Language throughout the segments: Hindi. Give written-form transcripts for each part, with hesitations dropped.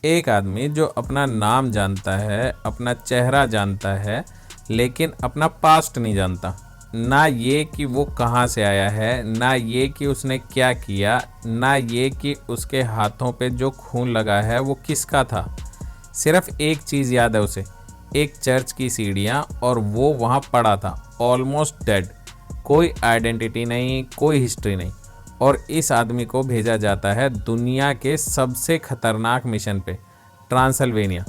एक आदमी जो अपना नाम जानता है, अपना चेहरा जानता है, लेकिन अपना पास्ट नहीं जानता। ना ये कि वो कहाँ से आया है, ना ये कि उसने क्या किया, ना ये कि उसके हाथों पे जो खून लगा है वो किसका था। सिर्फ एक चीज़ याद है उसे, एक चर्च की सीढ़ियाँ, और वो वहाँ पड़ा था ऑलमोस्ट डेड। कोई आइडेंटिटी नहीं, कोई हिस्ट्री नहीं। और इस आदमी को भेजा जाता है दुनिया के सबसे खतरनाक मिशन पे, ट्रांसल्वेनिया,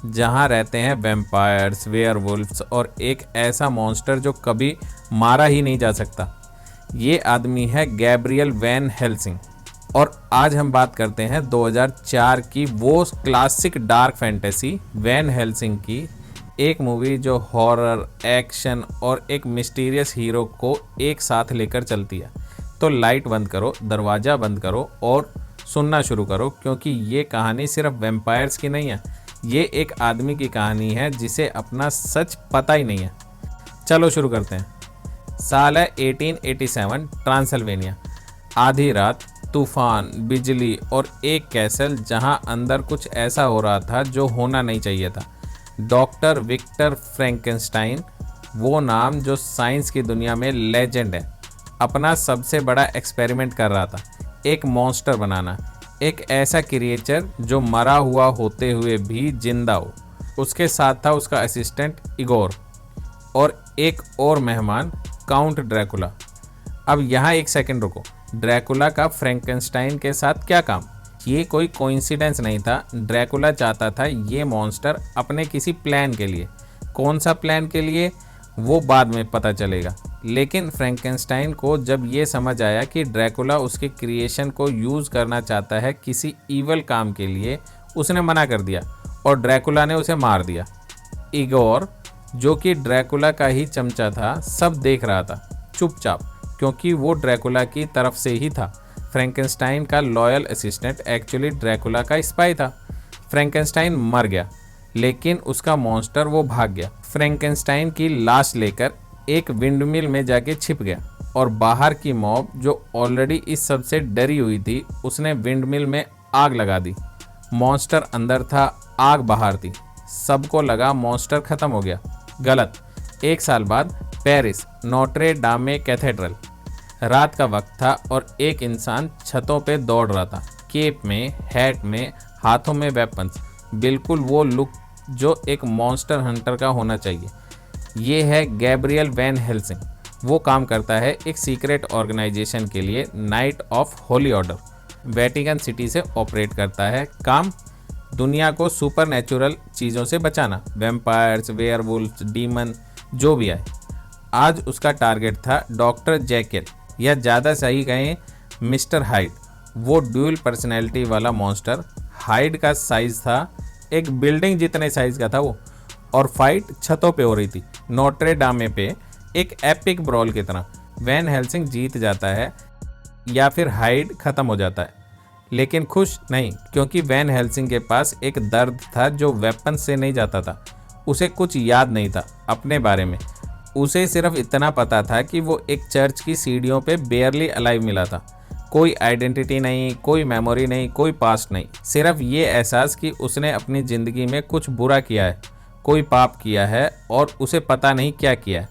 जहाँ रहते हैं वैम्पायर्स, वेयरवुल्फ्स और एक ऐसा मॉन्स्टर जो कभी मारा ही नहीं जा सकता। ये आदमी है गैब्रियल वैन हेल्सिंग। और आज हम बात करते हैं 2004 की वो classic dark fantasy Van Helsing की, एक मूवी जो हॉरर, एक्शन और एक मिस्टीरियस हीरो को एक साथ लेकर चलती है। तो लाइट बंद करो, दरवाज़ा बंद करो और सुनना शुरू करो, क्योंकि ये कहानी सिर्फ वैम्पायर्स की नहीं है, ये एक आदमी की कहानी है जिसे अपना सच पता ही नहीं है। चलो शुरू करते हैं। साल है 1887, ट्रांसल्वेनिया। आधी रात, तूफान, बिजली और एक कैसल जहां अंदर कुछ ऐसा हो रहा था जो होना नहीं चाहिए था। डॉक्टर विक्टर फ्रैंकेनस्टाइन, वो नाम जो साइंस की दुनिया में लेजेंड है, अपना सबसे बड़ा एक्सपेरिमेंट कर रहा था, एक मॉन्स्टर बनाना, एक ऐसा क्रिएचर जो मरा हुआ होते हुए भी जिंदा हो। उसके साथ था उसका असिस्टेंट इगोर और एक और मेहमान, काउंट ड्रैकुला। अब यहाँ एक सेकंड रुको, ड्रैकुला का फ्रैंकेनस्टाइन के साथ क्या काम? ये कोई कोइंसिडेंस नहीं था। ड्रैकुला चाहता था ये मॉन्स्टर अपने किसी प्लान के लिए। कौन सा प्लान के लिए, वो बाद में पता चलेगा। लेकिन फ्रैंकेनस्टाइन को जब ये समझ आया कि ड्रैकुला उसके क्रिएशन को यूज़ करना चाहता है किसी ईवल काम के लिए, उसने मना कर दिया और ड्रैकुला ने उसे मार दिया। इगोर, जो कि ड्रैकुला का ही चमचा था, सब देख रहा था चुपचाप, क्योंकि वो ड्रैकुला की तरफ से ही था। फ्रैंकेनस्टाइन का लॉयल असिस्टेंट एक्चुअली ड्रैकुला का स्पाई था। फ्रैंकेनस्टाइन मर गया, लेकिन उसका मॉन्स्टर वो भाग गया। फ्रैंकेनस्टाइन की लाश लेकर एक विंडमिल में जाके छिप गया और बाहर की मॉब जो ऑलरेडी इस सब से डरी हुई थी, उसने विंडमिल में आग लगा दी। मॉन्स्टर अंदर था, आग बाहर थी। सबको लगा मॉन्स्टर खत्म हो गया। गलत। एक साल बाद पेरिस, नोट्रे डामे कैथेड्रल। रात का वक्त था और एक इंसान छतों पे दौड़ रहा था, केप में, हैट में, हाथों में वेपन्स, बिल्कुल वो लुक जो एक मॉन्स्टर हंटर का होना चाहिए। ये है गैब्रियल वैन हेल्सिंग। वो काम करता है एक सीक्रेट ऑर्गेनाइजेशन के लिए, night of Holi order. Vatican city से ऑपरेट करता है। काम, दुनिया को सुपर नेचुरल चीज़ों से बचाना, वैम्पायर्स, वेयरवुल्फ्स, डीमन, जो भी आए। आज उसका टारगेट था डॉक्टर जैकेल, या ज़्यादा सही कहें मिस्टर हाइड, वो ड्यूल पर्सनैलिटी वाला मॉन्स्टर। हाइड का साइज़ था एक बिल्डिंग जितने साइज़ का था वो, और फाइट छतों पे हो रही थी, नोट्रे डामे पे, एक एपिक ब्रॉल की तरह। वैन हेल्सिंग जीत जाता है या फिर हाइड ख़त्म हो जाता है, लेकिन खुश नहीं, क्योंकि वैन हेल्सिंग के पास एक दर्द था जो वेपन से नहीं जाता था। उसे कुछ याद नहीं था अपने बारे में। उसे सिर्फ इतना पता था कि वो एक चर्च की सीढ़ियों पे बेयरली अलाइव मिला था। कोई आइडेंटिटी नहीं, कोई मेमोरी नहीं, कोई पास्ट नहीं, सिर्फ ये एहसास कि उसने अपनी ज़िंदगी में कुछ बुरा किया है, कोई पाप किया है और उसे पता नहीं क्या किया है।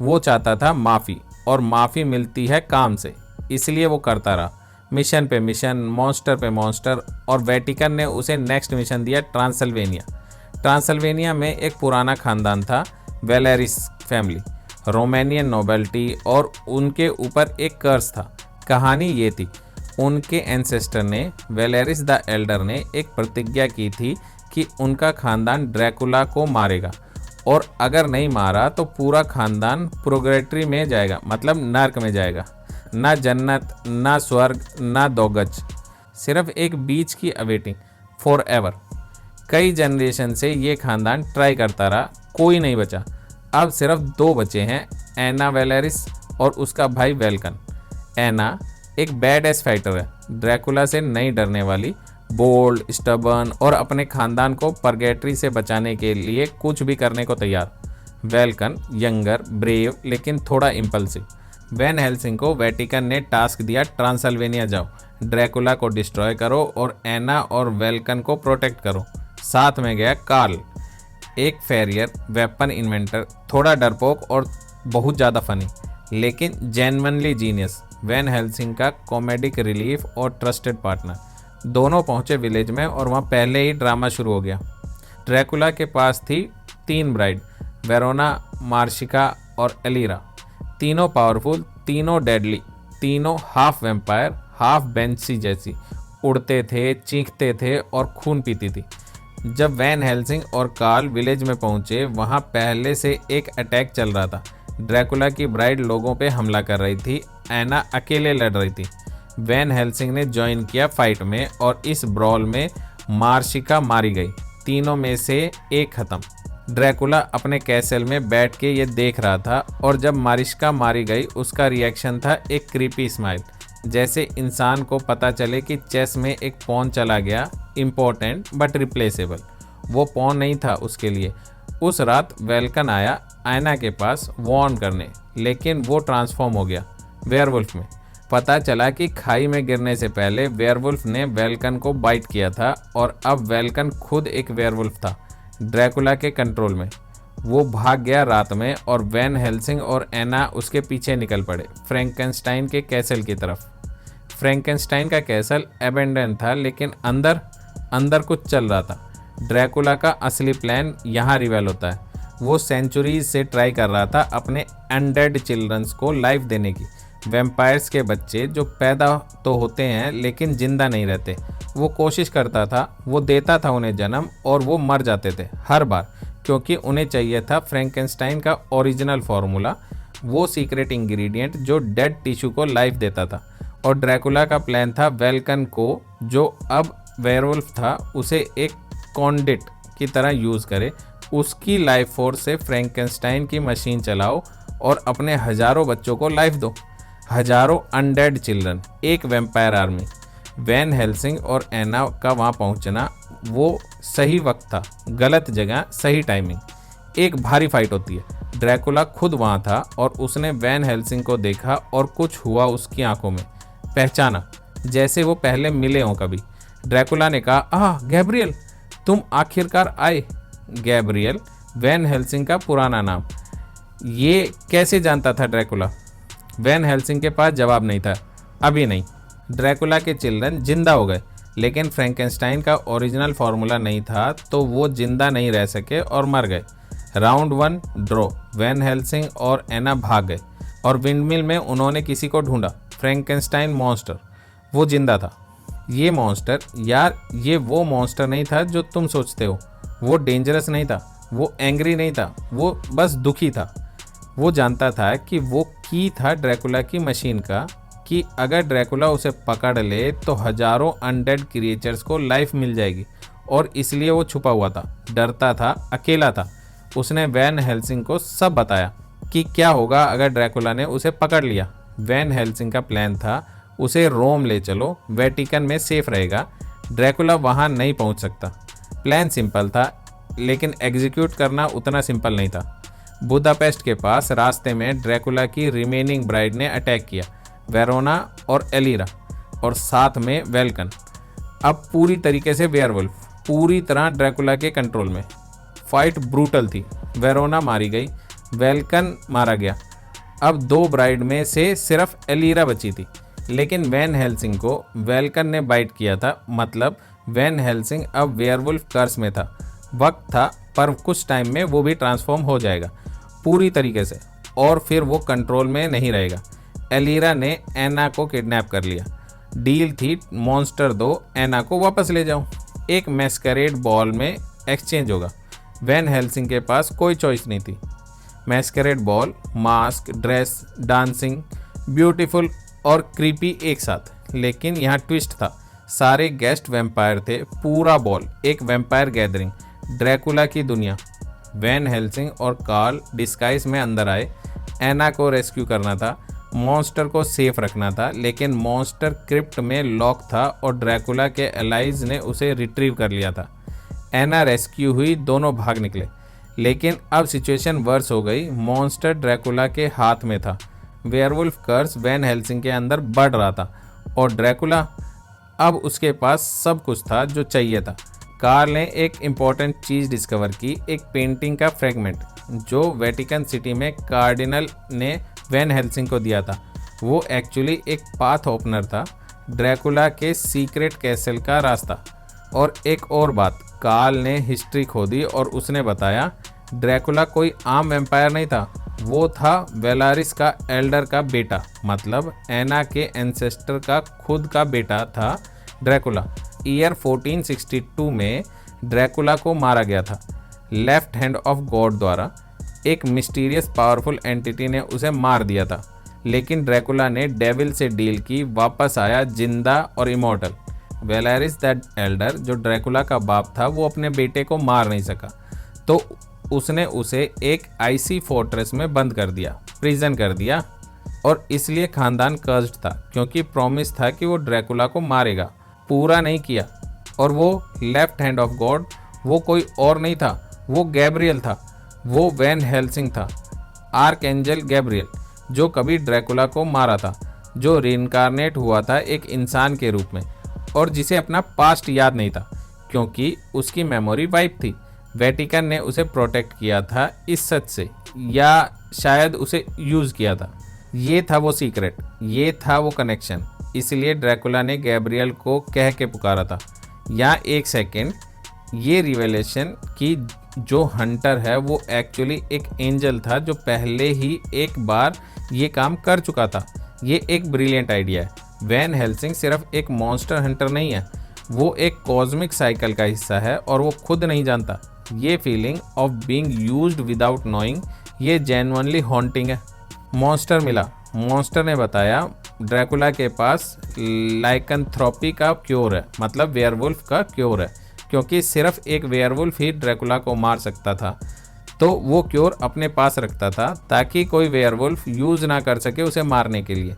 वो चाहता था माफ़ी, और माफ़ी मिलती है काम से, इसलिए वो करता रहा, मिशन पे मिशन, मॉन्स्टर पे मॉन्स्टर। और वेटिकन ने उसे नेक्स्ट मिशन दिया, ट्रांसल्वेनिया। ट्रांसल्वेनिया में एक पुराना ख़ानदान था, वेलेरिस फैमिली, रोमानियन नोबेलिटी, और उनके ऊपर एक कर्स था। कहानी ये थी, उनके एंसेस्टर ने, वेलेरिस द एल्डर ने, एक प्रतिज्ञा की थी कि उनका खानदान ड्रैकुला को मारेगा, और अगर नहीं मारा तो पूरा खानदान प्रोगेटरी में जाएगा, मतलब नर्क में जाएगा। ना जन्नत, ना स्वर्ग, ना दोगच, सिर्फ एक बीच की अवेटिंग, फॉर एवर। कई जनरेशन से ये खानदान ट्राई करता रहा, कोई नहीं बचा। अब सिर्फ दो बचे हैं, एना वेलेरिस और उसका भाई वेल्कन। एना एक बैड एस फाइटर है, ड्रैकुला से नहीं डरने वाली, बोल्ड, स्टबर्न और अपने खानदान को परगेटरी से बचाने के लिए कुछ भी करने को तैयार। वेल्कन यंगर, ब्रेव, लेकिन थोड़ा इम्पल्सिव। वैन हेल्सिंग को वेटिकन ने टास्क दिया, ट्रांसल्वेनिया जाओ, ड्रैकुला को डिस्ट्रॉय करो और एना और वेल्कन को प्रोटेक्ट करो। साथ में गया कार्ल, एक फेरियर, वेपन इन्वेंटर, थोड़ा डरपोक और बहुत ज़्यादा फनी, लेकिन जेन्युइनली जीनियस, वैन हेल्सिंग का कॉमेडिक रिलीफ और ट्रस्टेड पार्टनर। दोनों पहुंचे विलेज में और वहां पहले ही ड्रामा शुरू हो गया। ड्रैकुला के पास थी 3 ब्राइड, वेरोना, मार्शिका और एलिरा। तीनों पावरफुल, तीनों डेडली, तीनों हाफ वैम्पायर हाफ बेंची जैसी, उड़ते थे, चीखते थे और खून पीती थी। जब वैन हेल्सिंग और कार्ल विलेज में पहुंचे, वहां पहले से एक अटैक चल रहा था। ड्रैकुला की ब्राइड लोगों पे हमला कर रही थी, एना अकेले लड़ रही थी। वैन हेल्सिंग ने ज्वाइन किया फाइट में और इस ब्रॉल में मार्शिका मारी गई। तीनों में से एक खत्म। ड्रैकुला अपने कैसल में बैठ के ये देख रहा था और जब मारिश्का मारी गई उसका रिएक्शन था एक क्रीपी स्माइल, जैसे इंसान को पता चले कि चेस में एक पॉन चला गया, इम्पोर्टेंट बट रिप्लेसेबल। वो पॉन नहीं था उसके लिए। उस रात वेल्कन आया एना के पास वार्न करने, लेकिन वो ट्रांसफॉर्म हो गया वेयरवुल्फ में। पता चला कि खाई में गिरने से पहले वेयरवुल्फ ने वेल्कन को बाइट किया था और अब वेल्कन खुद एक वेयरवुल्फ था, ड्रैकुला के कंट्रोल में। वो भाग गया रात में और वैन हेल्सिंग और एना उसके पीछे निकल पड़े फ्रैंकेनस्टाइन के कैसल की तरफ। फ्रैंकेनस्टाइन का कैसल अबेंडन था, लेकिन अंदर अंदर कुछ चल रहा था। ड्रैकुला का असली प्लान यहाँ रिवेल होता है। वो सेंचुरीज से ट्राई कर रहा था अपने अनडेड चिल्ड्रंस को लाइफ देने की। वैम्पायर्स के बच्चे जो पैदा तो होते हैं लेकिन जिंदा नहीं रहते। वो कोशिश करता था, वो देता था उन्हें जन्म और वो मर जाते थे हर बार, क्योंकि उन्हें चाहिए था फ्रैंकेनस्टाइन का ओरिजिनल फार्मूला, वो सीक्रेट इंग्रेडिएंट जो डेड टिश्यू को लाइफ देता था। और ड्रैकुला का प्लान था वेल्कन को, जो अब वेयरवुल्फ था, उसे एक कॉन्डिट की तरह यूज़ करे। उसकी लाइफ फोर्स से फ्रैंकेनस्टाइन की मशीन चलाओ और अपने हजारों बच्चों को लाइफ दो। हजारों अनडेड चिल्ड्रन, एक वैम्पायर आर्मी। वैन हेल्सिंग और एना का वहाँ पहुँचना वो सही वक्त था, गलत जगह सही टाइमिंग। एक भारी फाइट होती है। ड्रैकुला खुद वहाँ था और उसने वैन हेल्सिंग को देखा और कुछ हुआ उसकी आंखों में, पहचाना, जैसे वो पहले मिले हों कभी। ड्रैकुला ने कहा, आह गैब्रियल, तुम आखिरकार आए। गैब्रियल वैन हेल्सिंग का पुराना नाम। ये कैसे जानता था ड्रैकुला? वैन हेल्सिंग के पास जवाब नहीं था, अभी नहीं। ड्रैकुला के चिल्ड्रन जिंदा हो गए, लेकिन फ्रैंकेनस्टाइन का ओरिजिनल फार्मूला नहीं था, तो वो जिंदा नहीं रह सके और मर गए। Round 1 draw. वैन हेल्सिंग और एना भाग गए और विंडमिल में उन्होंने किसी को ढूंढा, फ्रैंकेनस्टाइन मॉन्स्टर। वो जिंदा था। ये मॉन्स्टर, यार ये वो मॉन्स्टर नहीं था जो तुम सोचते हो। वो डेंजरस नहीं था, वो एंग्री नहीं था, वो बस दुखी था। वो जानता था कि वो की था ड्रैकुला की मशीन का, कि अगर ड्रैकुला उसे पकड़ ले तो हजारों अनडेड क्रिएचर्स को लाइफ मिल जाएगी, और इसलिए वो छुपा हुआ था, डरता था, अकेला था। उसने वैन हेल्सिंग को सब बताया कि क्या होगा अगर ड्रैकुला ने उसे पकड़ लिया। वैन हेल्सिंग का प्लान था, उसे रोम ले चलो, वेटिकन में सेफ रहेगा, ड्रैकुला वहाँ नहीं पहुँच सकता। प्लान सिंपल था, लेकिन एग्जीक्यूट करना उतना सिंपल नहीं था। बुदापेस्ट के पास रास्ते में ड्रैकुला की रिमेनिंग ब्राइड ने अटैक किया, वेरोना और एलिरा, और साथ में वेल्कन। अब पूरी तरीके से वेयरवुल्फ, पूरी तरह ड्रैकुला के कंट्रोल में। फाइट ब्रूटल थी। वेरोना मारी गई, वेल्कन मारा गया। अब 2 ब्राइड में से सिर्फ एलिरा बची थी, लेकिन वैन हेल्सिंग को वेल्कन ने बाइट किया था, मतलब वैन हेल्सिंग अब वेयरवुल्फ कर्स में था। वक्त था, पर कुछ टाइम में वो भी ट्रांसफॉर्म हो जाएगा पूरी तरीके से, और फिर वो कंट्रोल में नहीं रहेगा। एलिरा ने एना को किडनैप कर लिया। डील थी, मॉन्स्टर दो, एना को वापस ले जाओ। एक मैस्करेड बॉल में एक्सचेंज होगा। वैन हेल्सिंग के पास कोई चॉइस नहीं थी। Massacred ball, mask, dress, dancing, beautiful और क्रीपी एक साथ। लेकिन यहाँ ट्विस्ट था, सारे गेस्ट वैम्पायर थे, पूरा बॉल एक वैम्पायर गैदरिंग, ड्रैकुला की दुनिया। वैन हेल्सिंग और कार्ल डिस्गाइज में अंदर आए। एना को रेस्क्यू करना था, मॉन्स्टर को सेफ रखना था, लेकिन मॉन्स्टर क्रिप्ट में लॉक था और ड्रैकुला के एलाइज ने उसे रिट्रीव कर लिया था। एना रेस्क्यू हुई, दोनों भाग निकले, लेकिन अब सिचुएशन वर्स हो गई। मॉन्स्टर ड्रैकुला के हाथ में था। वेयरवुल्फ कर्स वैन हेल्सिंग के अंदर बढ़ रहा था और ड्रैकुला अब उसके पास सब कुछ था जो चाहिए था। कार्ल ने एक इम्पॉर्टेंट चीज़ डिस्कवर की, एक पेंटिंग का फ्रेगमेंट जो वेटिकन सिटी में कार्डिनल ने वैन हेल्सिंग को दिया था। वो एक्चुअली एक पाथ ओपनर था, ड्रैकुला के सीक्रेट कैसल का रास्ता। और एक और बात, कार्ल ने हिस्ट्री खोदी और उसने बताया ड्रैकुला कोई आम वैम्पायर नहीं था, वो था वेलारिस का एल्डर का बेटा, मतलब एना के एंसेस्टर का खुद का बेटा था ड्रैकुला। ईयर 1462 में ड्रैकुला को मारा गया था लेफ्ट हैंड ऑफ गॉड द्वारा। एक मिस्टीरियस पावरफुल एंटिटी ने उसे मार दिया था, लेकिन ड्रैकुला ने डेविल से डील की, वापस आया जिंदा और इमॉर्टल। वेलारिस द एल्डर जो ड्रैकुला का बाप था, वो अपने बेटे को मार नहीं सका, तो उसने उसे एक आइसी फोर्ट्रेस में बंद कर दिया, प्रिजन कर दिया। और इसलिए खानदान कर्स्ड था, क्योंकि प्रॉमिस था कि वो ड्रैकुला को मारेगा, पूरा नहीं किया। और वो लेफ्ट हैंड ऑफ गॉड वो कोई और नहीं था, वो गैब्रियल था, वो वैन हेल्सिंग था, आर्क एंजल गैब्रियल, जो कभी ड्रैकुला को मारा था, जो रिइंकार्नेट हुआ था एक इंसान के रूप में, और जिसे अपना पास्ट याद नहीं था क्योंकि उसकी मेमोरी वाइप थी। वेटिकन ने उसे प्रोटेक्ट किया था इस सच से, या शायद उसे यूज़ किया था। ये था वो सीक्रेट, ये था वो कनेक्शन। इसलिए ड्रैकुला ने गैब्रियल को कह के पुकारा था। यहाँ एक सेकेंड, ये रिवेलेशन कि जो हंटर है वो एक्चुअली एक एंजल था जो पहले ही एक बार ये काम कर चुका था। ये एक ब्रिलियंट आइडिया है। वैन हेल्सिंग सिर्फ एक मॉन्स्टर हंटर नहीं है, वो एक कॉस्मिक साइकिल का हिस्सा है और वो खुद नहीं जानता। ये feeling of being used without knowing, ये जेन्युइनली हॉन्टिंग है। मॉन्स्टर मिला, मॉन्स्टर ने बताया ड्रैकुला के पास लाइकनथ्रोपी का क्योर है, मतलब वेयरवुल्फ का क्योर है, क्योंकि सिर्फ एक वेयरवुल्फ ही ड्रैकुला को मार सकता था। तो वो क्योर अपने पास रखता था ताकि कोई वेयरवुल्फ यूज़ ना कर सके उसे मारने के लिए।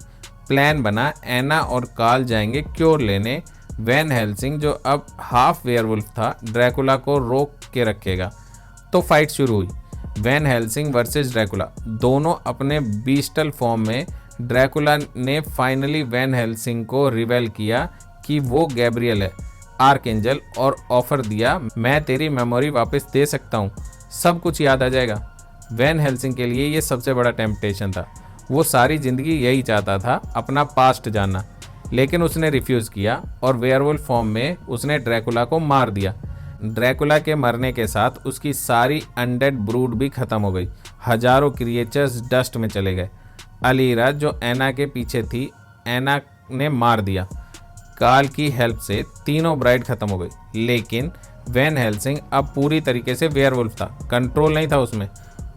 प्लान बना, एना और कार्ल जाएंगे क्योर लेने। वैन हेल्सिंग जो अब हाफ वेयरवुल्फ था, ड्रैकुला को रोक के रखेगा। तो फाइट शुरू हुई, वैन हेल्सिंग वर्सेस ड्रैकुला, दोनों अपने बीस्टल फॉर्म में। ड्रैकुला ने फाइनली वैन हेल्सिंग को रिवेल किया कि वो गैब्रियल है, आर्कएंजल, और ऑफर दिया मैं तेरी मेमोरी वापस दे सकता हूँ, सब कुछ याद आ जाएगा। वैन हेल्सिंग के लिए ये सबसे बड़ा टेम्पटेशन था। वो सारी ज़िंदगी यही चाहता था, अपना पास्ट जानना, लेकिन उसने रिफ्यूज़ किया और वेयरवुल्फ फॉर्म में उसने ड्रैकुला को मार दिया। ड्रैकुला के मरने के साथ उसकी सारी अनडेड ब्रूड भी ख़त्म हो गई। हजारों क्रिएचर्स डस्ट में चले गए। अलीरा जो एना के पीछे थी, एना ने मार दिया। कार्ल की हेल्प से तीनों ब्राइड ख़त्म हो गई, लेकिन वैन हेल्सिंग अब पूरी तरीके से वेयरवुल्फ था, कंट्रोल नहीं था उसमें।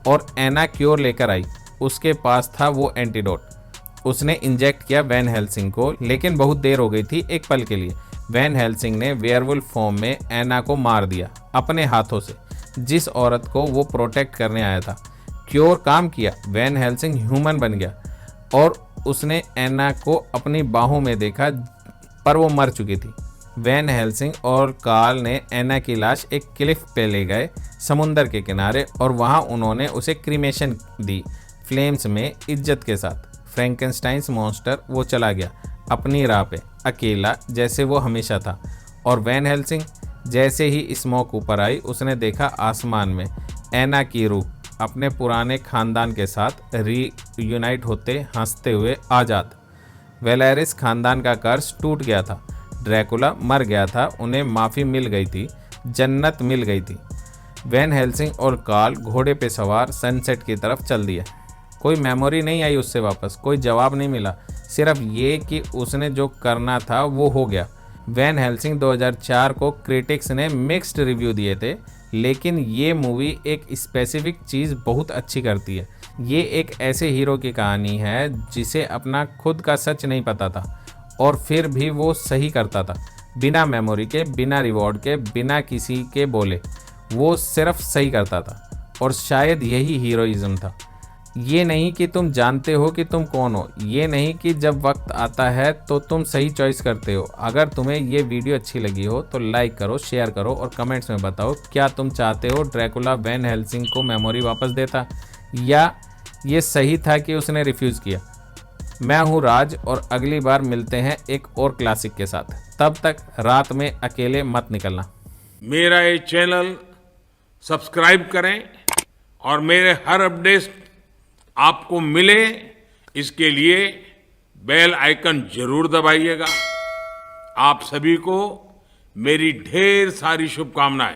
और एना क्योर लेकर आई, उसके पास था वो एंटीडोट। उसने इंजेक्ट किया वैन हेल्सिंग को, लेकिन बहुत देर हो गई थी एक पल के लिए। वैन हेल्सिंग ने वेयरवुल्फ फॉर्म में एना को मार दिया अपने हाथों से, जिस औरत को वो प्रोटेक्ट करने आया था। क्योर काम किया, वैन हेल्सिंग ह्यूमन बन गया और उसने एना को अपनी बाहों में देखा, पर वो मर चुकी थी। वैन हेल्सिंग और कार्ल ने एना की लाश एक क्लिफ पे ले गए समुंदर के किनारे, और वहाँ उन्होंने उसे क्रीमेशन दी फ्लेम्स में, इज्जत के साथ। फ्रैंकेनस्टाइन्स मॉन्स्टर वो चला गया अपनी राह पे, अकेला जैसे वो हमेशा था। और वैन हेल्सिंग जैसे ही स्मोक ऊपर आई, उसने देखा आसमान में एना की रूह अपने पुराने खानदान के साथ रीयूनाइट होते, हंसते हुए आज़ाद। वेलेरिस खानदान का कर्ज टूट गया था, ड्रैकुला मर गया था, उन्हें माफ़ी मिल गई थी, जन्नत मिल गई थी। वैन हेल्सिंग और कार्ल घोड़े पे सवार सनसेट की तरफ चल दिए। कोई मेमोरी नहीं आई उससे वापस, कोई जवाब नहीं मिला, सिर्फ ये कि उसने जो करना था वो हो गया। वैन हेल्सिंग 2004 को क्रिटिक्स ने मिक्स्ड रिव्यू दिए थे, लेकिन ये मूवी एक स्पेसिफिक चीज़ बहुत अच्छी करती है। ये एक ऐसे हीरो की कहानी है जिसे अपना खुद का सच नहीं पता था और फिर भी वो सही करता था, बिना मेमोरी के, बिना रिवॉर्ड के, बिना किसी के बोले, वो सिर्फ सही करता था। और शायद यही हीरोइज्म था। ये नहीं कि तुम जानते हो कि तुम कौन हो, ये नहीं कि जब वक्त आता है तो तुम सही चॉइस करते हो। अगर तुम्हें ये वीडियो अच्छी लगी हो तो लाइक करो, शेयर करो और कमेंट्स में बताओ, क्या तुम चाहते हो ड्रैकुला वैन हेल्सिंग को मेमोरी वापस देता, या ये सही था कि उसने रिफ्यूज़ किया। मैं हूँ राज और अगली बार मिलते हैं एक और क्लासिक के साथ। तब तक रात में अकेले मत निकलना। मेरा ये चैनल सब्सक्राइब करें और मेरे हर अपडेट आपको मिले, इसके लिए बेल आइकन जरूर दबाइएगा। आप सभी को मेरी ढेर सारी शुभकामनाएं।